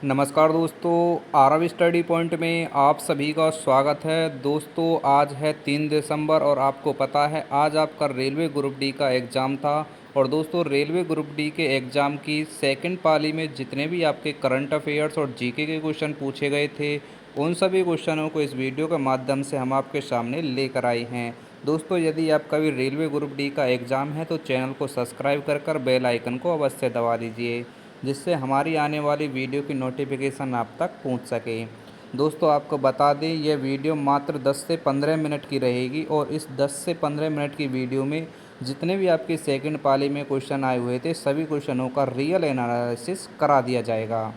नमस्कार दोस्तों, Aarav study point में आप सभी का स्वागत है। दोस्तों आज है 3 दिसंबर और आपको पता है आज आपका रेलवे ग्रुप डी का एग्ज़ाम था। और दोस्तों रेलवे ग्रुप डी के एग्ज़ाम की सेकंड पाली में जितने भी आपके करंट अफेयर्स और जीके के क्वेश्चन पूछे गए थे, उन सभी क्वेश्चनों को इस वीडियो के माध्यम से हम आपके सामने लेकर आए हैं। दोस्तों यदि आपका भी रेलवे ग्रुप डी का एग्ज़ाम है तो चैनल को सब्सक्राइब कर बेल आइकन को अवश्य दबा दीजिए, जिससे हमारी आने वाली वीडियो की नोटिफिकेशन आप तक पहुंच सके। दोस्तों आपको बता दें यह वीडियो मात्र 10 से 15 मिनट की रहेगी और इस 10 से 15 मिनट की वीडियो में जितने भी आपकी सेकंड पाली में क्वेश्चन आए हुए थे सभी क्वेश्चनों का रियल एनालिसिस करा दिया जाएगा।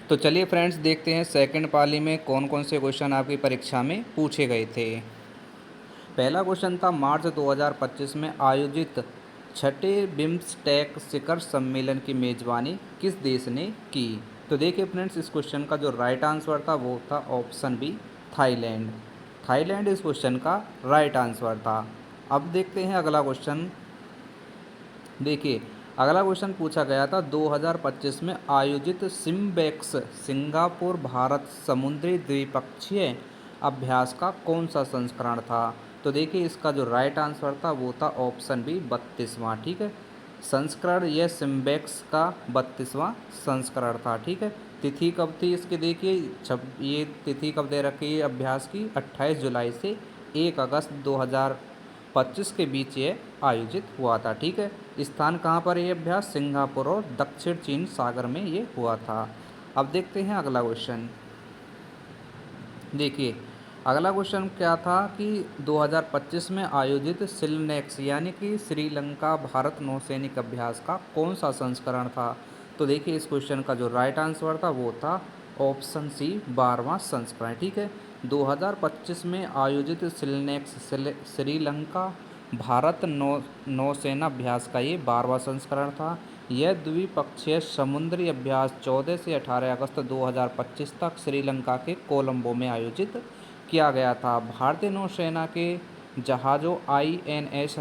तो चलिए फ्रेंड्स देखते हैं सेकंड पाली में कौन कौन से क्वेश्चन आपकी परीक्षा में पूछे गए थे। पहला क्वेश्चन था मार्च 2025 में आयोजित छठे बिम्स्टेक शिखर सम्मेलन की मेज़बानी किस देश ने की। तो देखिए फ्रेंड्स इस क्वेश्चन का जो राइट आंसर था वो था ऑप्शन बी थाईलैंड। थाईलैंड इस क्वेश्चन का राइट आंसर था। अब देखते हैं अगला क्वेश्चन। देखिए अगला क्वेश्चन पूछा गया था 2025 में आयोजित सिम्बेक्स सिंगापुर भारत समुद्री द्विपक्षीय अभ्यास का कौन सा संस्करण था। तो देखिए इसका जो राइट आंसर था वो था ऑप्शन बी 32वां। ठीक है, संस्करण यह सिम्बेक्स का 32वां संस्करण था। ठीक है, तिथि कब थी इसकी देखिए ये तिथि कब दे रखी है अभ्यास की 28 जुलाई से 1 अगस्त 2025 के बीच ये आयोजित हुआ था। ठीक है, स्थान कहाँ पर ये अभ्यास सिंगापुर और दक्षिण चीन सागर में ये हुआ था। अब देखते हैं अगला क्वेश्चन। देखिए अगला क्वेश्चन क्या था कि 2025 में आयोजित सिलनेक्स यानी कि श्रीलंका भारत नौसैनिक अभ्यास का कौन सा संस्करण था। तो देखिए इस क्वेश्चन का जो राइट आंसर था वो था ऑप्शन सी 12वां संस्करण। ठीक है, 2025 में आयोजित सिलनेक्स श्रीलंका भारत नौसेना अभ्यास का ये 12वां संस्करण था। यह द्विपक्षीय समुद्री अभ्यास 14 से 18 अगस्त 2025 तक श्रीलंका के कोलंबो में आयोजित किया गया था। भारतीय नौसेना के जहाज़ों आईएनएस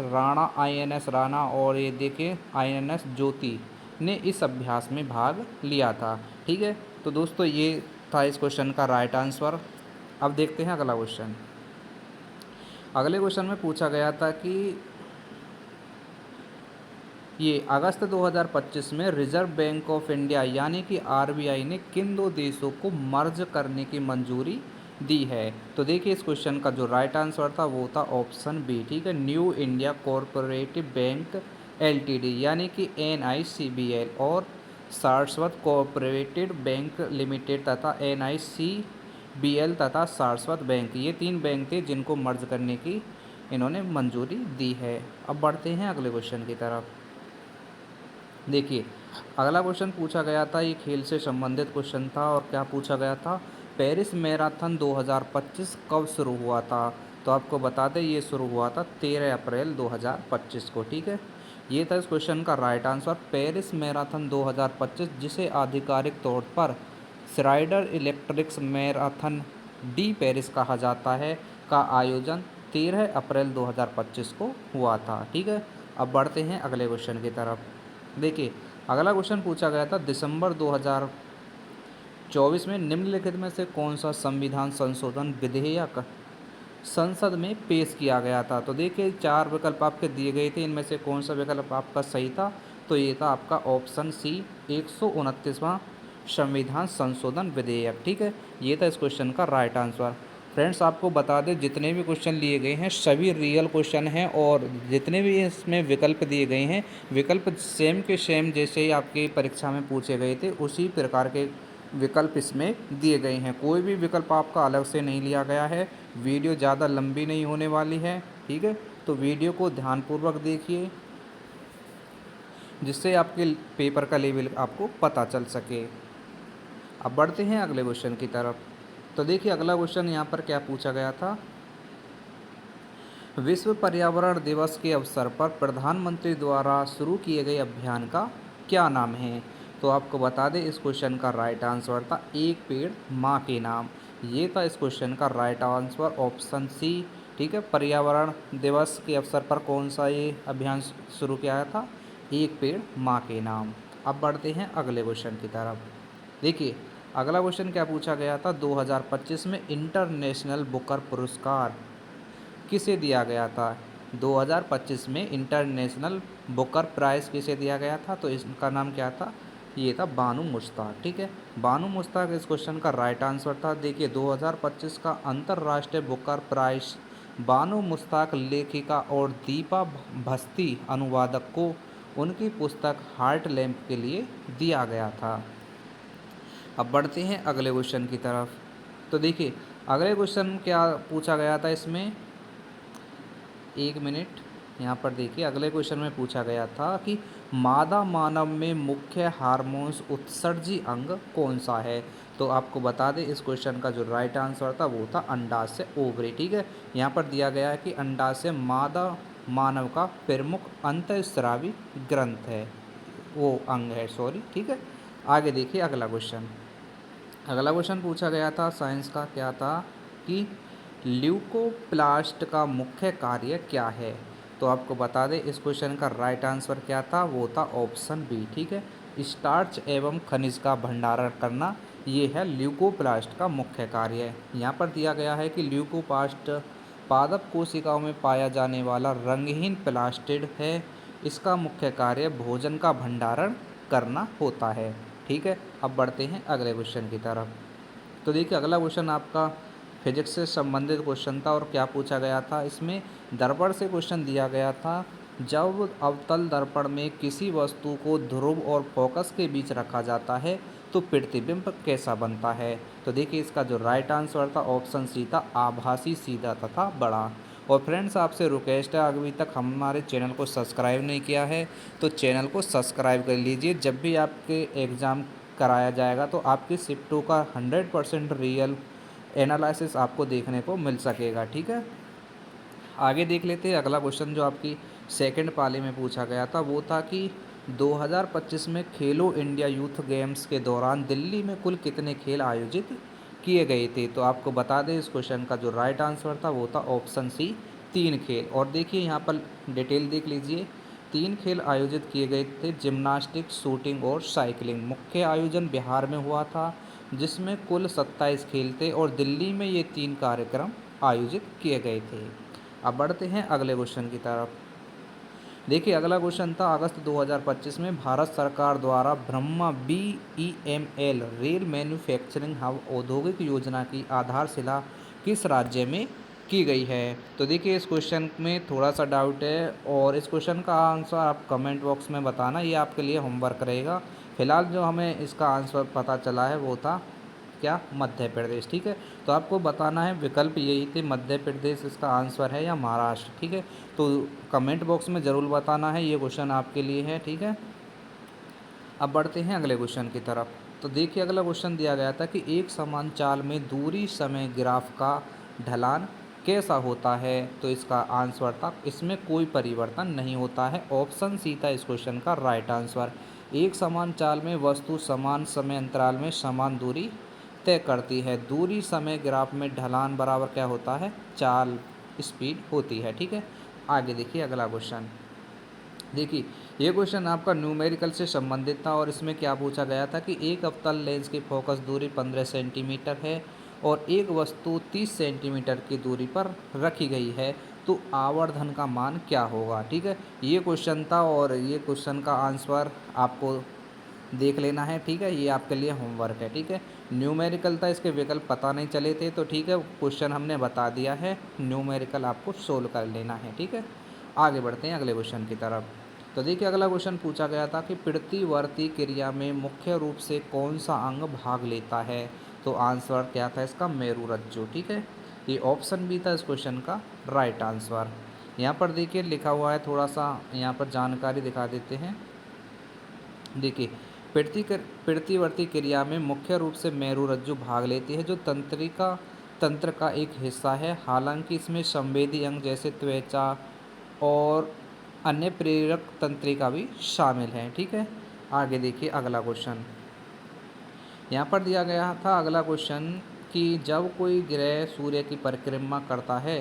राणा और ये देखिए आईएनएस ज्योति ने इस अभ्यास में भाग लिया था। ठीक है, तो दोस्तों ये था इस क्वेश्चन का राइट आंसर। अब देखते हैं अगला क्वेश्चन। अगले क्वेश्चन में पूछा गया था कि ये अगस्त 2025 में रिजर्व बैंक ऑफ इंडिया यानी कि आरबीआई ने किन दो देशों को मर्ज करने की मंजूरी दी है। तो देखिए इस क्वेश्चन का जो राइट आंसर था वो था ऑप्शन बी। ठीक है, new India cooperative bank LTD यानी कि एनआईसीबीएल और सारस्वत कॉरपोरेटेड बैंक लिमिटेड तथा एनआईसीबीएल तथा सारस्वत बैंक, ये 3 बैंक थे जिनको मर्ज करने की इन्होंने मंजूरी दी है। अब बढ़ते हैं अगले क्वेश्चन की तरफ। देखिए अगला क्वेश्चन पूछा गया था, ये खेल से संबंधित क्वेश्चन था और क्या पूछा गया था, पेरिस मैराथन 2025 कब शुरू हुआ था। तो आपको बता दें ये शुरू हुआ था 13 अप्रैल 2025 को। ठीक है, ये था इस क्वेश्चन का राइट आंसर। पेरिस मैराथन 2025 जिसे आधिकारिक तौर पर श्राइडर इलेक्ट्रिक्स मैराथन डी पेरिस कहा जाता है का आयोजन 13 अप्रैल 2025 को हुआ था। ठीक है, अब बढ़ते हैं अगले क्वेश्चन की तरफ। देखिए अगला क्वेश्चन पूछा गया था दिसंबर 2024 में निम्नलिखित में से कौन सा संविधान संशोधन विधेयक संसद में पेश किया गया था। तो देखिए 4 विकल्प आपके दिए गए थे, इनमें से कौन सा विकल्प आपका सही था। तो ये था आपका ऑप्शन सी 129वां संविधान संशोधन विधेयक। ठीक है, ये था इस क्वेश्चन का राइट आंसर। फ्रेंड्स आपको बता दें जितने भी क्वेश्चन लिए गए हैं सभी रियल क्वेश्चन हैं और जितने भी इसमें विकल्प दिए गए हैं विकल्प सेम के सेम जैसे ही आपकी परीक्षा में पूछे गए थे उसी प्रकार के विकल्प इसमें दिए गए हैं। कोई भी विकल्प आपका अलग से नहीं लिया गया है। वीडियो ज़्यादा लंबी नहीं होने वाली है। ठीक है, तो वीडियो को ध्यानपूर्वक देखिए जिससे आपके पेपर का लेवल आपको पता चल सके। अब बढ़ते हैं अगले क्वेश्चन की तरफ। तो देखिए अगला क्वेश्चन यहाँ पर क्या पूछा गया था, विश्व पर्यावरण दिवस के अवसर पर प्रधानमंत्री द्वारा शुरू किए गए अभियान का क्या नाम है। तो आपको बता दें इस क्वेश्चन का राइट आंसर था एक पेड़ माँ के नाम। ये था इस क्वेश्चन का राइट आंसर ऑप्शन सी। ठीक है, पर्यावरण दिवस के अवसर पर कौन सा ये अभियान शुरू किया था, एक पेड़ माँ के नाम। अब बढ़ते हैं अगले क्वेश्चन की तरफ। देखिए अगला क्वेश्चन क्या पूछा गया था, 2025 में इंटरनेशनल बुकर पुरस्कार किसे दिया गया था। 2025 में इंटरनेशनल बुकर प्राइज़ किसे दिया गया था, तो इसका नाम क्या था, ये था बानू मुश्ताक। ठीक है, बानू मुश्ताक इस क्वेश्चन का राइट आंसर था। देखिए 2025 का अंतर्राष्ट्रीय बुकर प्राइज़ बानू मुश्ताक लेखिका और दीपा भस्ती अनुवादक को उनकी पुस्तक हार्ट लैम्प के लिए दिया गया था। अब बढ़ते हैं अगले क्वेश्चन की तरफ। तो देखिए अगले क्वेश्चन क्या पूछा गया था इसमें, एक मिनट, यहाँ पर देखिए अगले क्वेश्चन में पूछा गया था कि मादा मानव में मुख्य हार्मोन्स उत्सर्जी अंग कौन सा है। तो आपको बता दें इस क्वेश्चन का जो राइट आंसर था वो था अंडाशय ओवरी। ठीक है, यहाँ पर दिया गया है कि अंडाशय मादा मानव का प्रमुख अंतःस्रावी ग्रंथ है, वो अंग है, सॉरी। ठीक है, आगे देखिए अगला क्वेश्चन। अगला क्वेश्चन पूछा गया था साइंस का, क्या था कि ल्यूकोप्लास्ट का मुख्य कार्य क्या है। तो आपको बता दें इस क्वेश्चन का राइट आंसर क्या था, वो था ऑप्शन बी। ठीक है, स्टार्च एवं खनिज का भंडारण करना, ये है ल्यूकोप्लास्ट का मुख्य कार्य। यहाँ पर दिया गया है कि ल्यूकोप्लास्ट पादप कोशिकाओं में पाया जाने वाला रंगहीन प्लास्टिड है। इसका मुख्य कार्य भोजन का भंडारण करना होता है। ठीक है, अब बढ़ते हैं अगले क्वेश्चन की तरफ। तो देखिए अगला क्वेश्चन आपका फिजिक्स से संबंधित क्वेश्चन था, और क्या पूछा गया था इसमें, दर्पण से क्वेश्चन दिया गया था। जब अवतल दर्पण में किसी वस्तु को ध्रुव और फोकस के बीच रखा जाता है तो प्रतिबिंब कैसा बनता है। तो देखिए इसका जो राइट आंसर था ऑप्शन सी था, आभासी, सीधा तथा बड़ा। और फ्रेंड्स आपसे रिक्वेस्ट है, अभी तक हमारे चैनल को सब्सक्राइब नहीं किया है तो चैनल को सब्सक्राइब कर लीजिए। जब भी आपके एग्ज़ाम कराया जाएगा तो आपकी शिफ्ट 2 का 100% रियल एनालिसिस आपको देखने को मिल सकेगा। ठीक है, आगे देख लेते हैं अगला क्वेश्चन जो आपकी सेकंड पाली में पूछा गया था, वो था कि 2025 में खेलो इंडिया यूथ गेम्स के दौरान दिल्ली में कुल कितने खेल आयोजित किए गए थे। तो आपको बता दें इस क्वेश्चन का जो राइट आंसर था वो था ऑप्शन सी, 3 खेल। और देखिए यहाँ पर डिटेल देख लीजिए, 3 खेल आयोजित किए गए थे, जिम्नास्टिक, शूटिंग और साइकिलिंग। मुख्य आयोजन बिहार में हुआ था जिसमें कुल 27 खेल थे और दिल्ली में ये 3 कार्यक्रम आयोजित किए गए थे। अब बढ़ते हैं अगले क्वेश्चन की तरफ। देखिए अगला क्वेश्चन था, अगस्त 2025 में भारत सरकार द्वारा Brahma BEML rail manufacturing hub औद्योगिक योजना की आधारशिला किस राज्य में की गई है। तो देखिए इस क्वेश्चन में थोड़ा सा डाउट है और इस क्वेश्चन का आंसर आप कमेंट बॉक्स में बताना, ये आपके लिए होमवर्क रहेगा। फिलहाल जो हमें इसका आंसर पता चला है वो था क्या, मध्य प्रदेश। ठीक है, तो आपको बताना है विकल्प यही थे, मध्य प्रदेश इसका आंसर है या महाराष्ट्र। ठीक है, तो कमेंट बॉक्स में ज़रूर बताना है, ये क्वेश्चन आपके लिए है। ठीक है, अब बढ़ते हैं अगले क्वेश्चन की तरफ। तो देखिए अगला क्वेश्चन दिया गया था कि एक समान चाल में दूरी समय ग्राफ का ढलान कैसा होता है। तो इसका आंसर था, इसमें कोई परिवर्तन नहीं होता है, ऑप्शन सी था इस क्वेश्चन का राइट आंसर। एक समान चाल में वस्तु समान समय अंतराल में समान दूरी तय करती है। दूरी समय ग्राफ में ढलान बराबर क्या होता है, चाल स्पीड होती है। ठीक है, आगे देखिए अगला क्वेश्चन। देखिए ये क्वेश्चन आपका न्यूमेरिकल से संबंधित था और इसमें क्या पूछा गया था कि एक अवतल लेंस की फोकस दूरी 15 सेंटीमीटर है और एक वस्तु 30 सेंटीमीटर की दूरी पर रखी गई है, तो आवर्धन का मान क्या होगा। ठीक है, ये क्वेश्चन था और ये क्वेश्चन का आंसर आपको देख लेना है। ठीक है, ये आपके लिए होमवर्क है। ठीक है, न्यूमेरिकल था, इसके विकल्प पता नहीं चले थे, तो ठीक है क्वेश्चन हमने बता दिया है, न्यूमेरिकल आपको सोल्व कर लेना है। ठीक है, आगे बढ़ते हैं अगले क्वेश्चन की तरफ। तो देखिए अगला क्वेश्चन पूछा गया था कि प्रतिवर्ती क्रिया में मुख्य रूप से कौन सा अंग भाग लेता है। तो आंसर क्या था इसका, मेरुरज्जु। ठीक है, ये ऑप्शन भी था इस क्वेश्चन का राइट आंसर। यहाँ पर देखिए लिखा हुआ है, थोड़ा सा यहाँ पर जानकारी दिखा देते हैं। देखिए प्रतिवर्ती क्रिया में मुख्य रूप से मेरुरज्जु भाग लेती है, जो तंत्र का एक हिस्सा है। हालांकि इसमें संवेदी अंग जैसे त्वचा और अन्य प्रेरक तंत्रिका भी शामिल हैं। ठीक है, आगे देखिए अगला क्वेश्चन। यहाँ पर दिया गया था अगला क्वेश्चन कि जब कोई ग्रह सूर्य की परिक्रमा करता है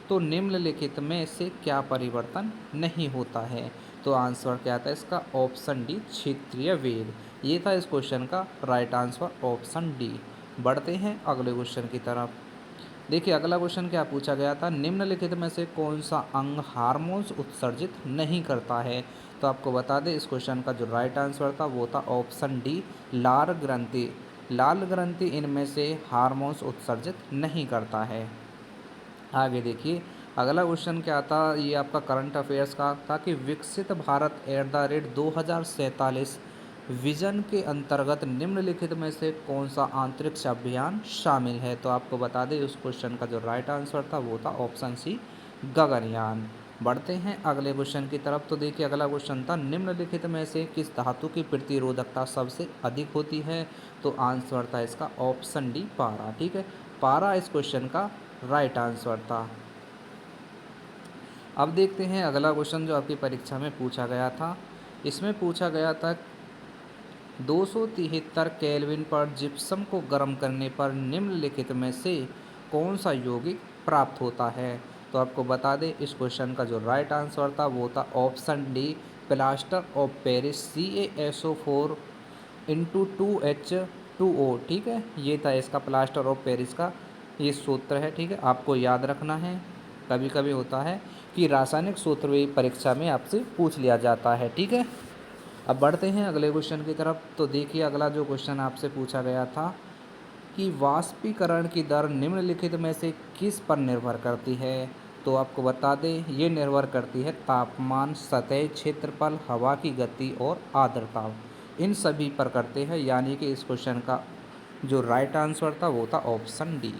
तो निम्नलिखित में से क्या परिवर्तन नहीं होता है। तो आंसर क्या आता है इसका? ऑप्शन डी, क्षेत्रीय वेग। ये था इस क्वेश्चन का राइट आंसर, ऑप्शन डी। बढ़ते हैं अगले क्वेश्चन की तरफ। देखिए अगला क्वेश्चन क्या पूछा गया था, निम्नलिखित में से कौन सा अंग हार्मोन्स उत्सर्जित नहीं करता है? तो आपको बता दें इस क्वेश्चन का जो राइट आंसर था वो था ऑप्शन डी, लाल ग्रंथि। लाल ग्रंथि इनमें से हार्मोन्स उत्सर्जित नहीं करता है। आगे देखिए अगला क्वेश्चन क्या था, ये आपका करंट अफेयर्स का था कि विकसित भारत @ 2047 विजन के अंतर्गत निम्नलिखित में से कौन सा अंतरिक्ष अभियान शामिल है? तो आपको बता दें उस क्वेश्चन का जो राइट आंसर था वो था ऑप्शन सी, गगनयान। बढ़ते हैं अगले क्वेश्चन की तरफ। तो देखिए अगला क्वेश्चन था, निम्नलिखित में से किस धातु की प्रतिरोधकता सबसे अधिक होती है? तो आंसर था इसका ऑप्शन डी, पारा। ठीक है, पारा इस क्वेश्चन का राइट आंसर था। अब देखते हैं अगला क्वेश्चन जो आपकी परीक्षा में पूछा गया था। इसमें पूछा गया था 273 केल्विन पर जिप्सम को गर्म करने पर निम्नलिखित में से कौन सा यौगिक प्राप्त होता है? तो आपको बता दें इस क्वेश्चन का जो राइट आंसर था वो था option D, plaster of Paris CaSO4 into 2H2O। ठीक है, ये था इसका प्लास्टर ऑफ पेरिस का ये सूत्र है। ठीक है, आपको याद रखना है। कभी कभी होता है कि रासायनिक सूत्र भी परीक्षा में आपसे पूछ लिया जाता है। ठीक है, अब बढ़ते हैं अगले क्वेश्चन की तरफ। तो देखिए अगला जो क्वेश्चन आपसे पूछा गया था कि वाष्पीकरण की दर निम्नलिखित में से किस पर निर्भर करती है? तो आपको बता दें ये निर्भर करती है तापमान, सतह क्षेत्रफल, हवा की गति और आर्द्रता, इन सभी पर करते हैं। यानी कि इस क्वेश्चन का जो राइट आंसर था वो था ऑप्शन डी।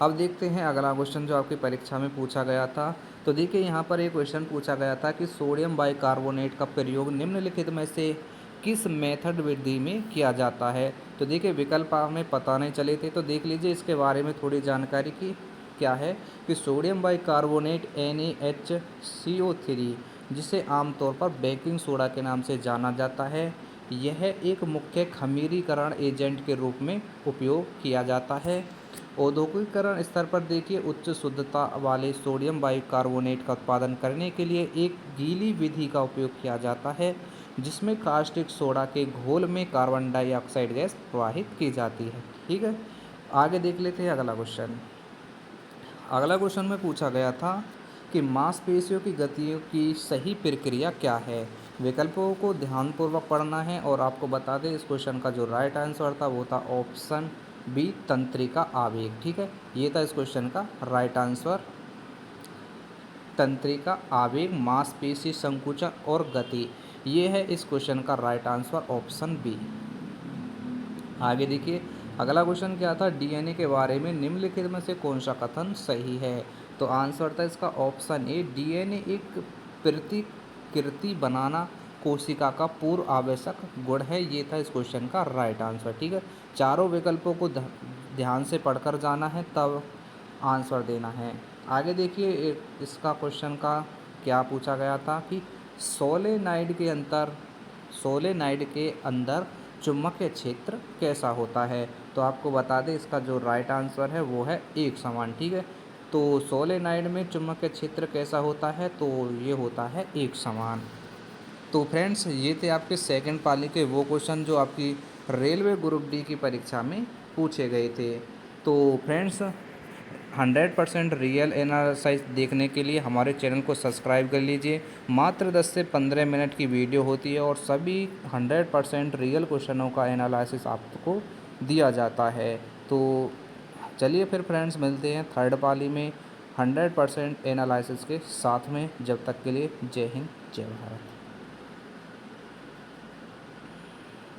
अब देखते हैं अगला क्वेश्चन जो आपकी परीक्षा में पूछा गया था। तो देखिए यहाँ पर एक क्वेश्चन पूछा गया था कि सोडियम बाइकार्बोनेट का प्रयोग निम्नलिखित में से किस मेथड विधि में किया जाता है? तो देखिए विकल्प हमें पता नहीं चले थे, तो देख लीजिए इसके बारे में थोड़ी जानकारी की क्या है कि सोडियम बाइकार्बोनेट NaHCO3, जिसे आमतौर पर बेकिंग सोडा के नाम से जाना जाता है, यह एक मुख्य खमीरीकरण एजेंट के रूप में उपयोग किया जाता है। औद्योगिकरण स्तर पर देखिए उच्च शुद्धता वाले सोडियम बाइकार्बोनेट का उत्पादन करने के लिए एक गीली विधि का उपयोग किया जाता है, जिसमें कास्टिक सोडा के घोल में कार्बन डाइऑक्साइड गैस प्रवाहित की जाती है। ठीक है, आगे देख लेते हैं अगला क्वेश्चन। अगला क्वेश्चन में पूछा गया था कि मांसपेशियों की गतियों की सही प्रक्रिया क्या है? विकल्पों को ध्यानपूर्वक पढ़ना है और आपको बता दें इस क्वेश्चन का जो राइट आंसर था वो था ऑप्शन बी, तंत्रिका आवेग। ठीक है, ये था इस क्वेश्चन का राइट आंसर, तंत्रिका आवेग, मांसपेशी संकुचन और गति। ये है इस क्वेश्चन का राइट आंसर, ऑप्शन बी। आगे देखिए अगला क्वेश्चन क्या था, DNA के बारे में निम्नलिखित में से कौन सा कथन सही है? तो आंसर था इसका ऑप्शन ए, DNA एक प्रतिकृति बनाना कोशिका का पूर्व आवश्यक गुण है। ये था इस क्वेश्चन का राइट आंसर। ठीक है, चारों विकल्पों को ध्यान से पढ़कर जाना है तब आंसर देना है। आगे देखिए इसका क्वेश्चन का क्या पूछा गया था कि सोलेनाइड के अंदर चुंबकीय क्षेत्र कैसा होता है? तो आपको बता दें इसका जो राइट आंसर है वो है एक समान। ठीक है, तो सोलेनाइड में चुंबकीय क्षेत्र कैसा होता है? तो ये होता है एक समान। तो फ्रेंड्स ये थे आपके सेकंड पाली के वो क्वेश्चन जो आपकी रेलवे ग्रुप डी की परीक्षा में पूछे गए थे। तो फ्रेंड्स 100% रियल एनालिसिस देखने के लिए हमारे चैनल को सब्सक्राइब कर लीजिए। मात्र 10 से 15 मिनट की वीडियो होती है और सभी 100% रियल क्वेश्चनों का एनालिसिस आपको दिया जाता है। तो चलिए फिर फ्रेंड्स मिलते हैं थर्ड पाली में 100% एनालिसिस के साथ में। जब तक के लिए जय हिंद, जय भारत।